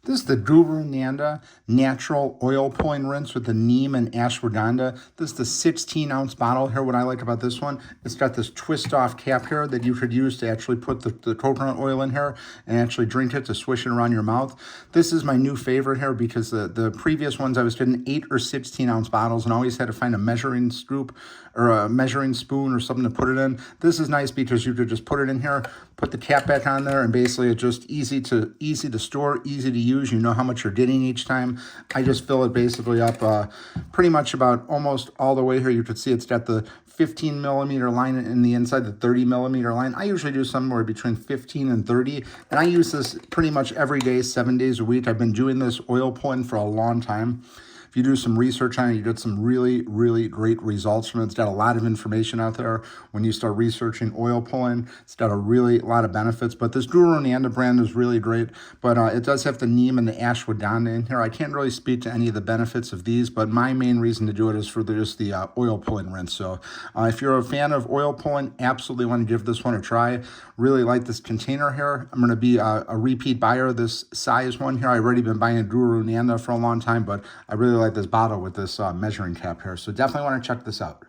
This is the GuruNanda Natural Oil Pulling Rinse with the Neem and Ashwagandha. This is the 16-ounce bottle here. What I like about this one, it's got this twist-off cap here that you could use to actually put the coconut oil in here and actually drink it, to swish it around your mouth. This is my new favorite here because the previous ones I was getting 8 or 16-ounce bottles and always had to find a measuring scoop or a measuring spoon or something to put it in. This is nice because you could just put it in here, put the cap back on there, and basically it's just easy to store, easy to use. You know how much you're getting each time. I just fill it basically up pretty much about almost all the way here. You could see it's got the 15 millimeter line in the inside, the 30 millimeter line. I usually do somewhere between 15 and 30, and I use this pretty much every day, 7 days a week. I've been doing this oil pulling for a long time. If you do some research on it, you get some really, really great results from it. It's got a lot of information out there. When you start researching oil pulling, it's got a lot of benefits. But this GuruNanda brand is really great. But it does have the Neem and the Ashwagandha in here. I can't really speak to any of the benefits of these, but my main reason to do it is for just the oil pulling rinse. So if you're a fan of oil pulling, absolutely want to give this one a try. Really like this container here. I'm going to be a repeat buyer of this size one here. I've already been buying GuruNanda for a long time, but I really like this bottle with this measuring cap here. So definitely want to check this out.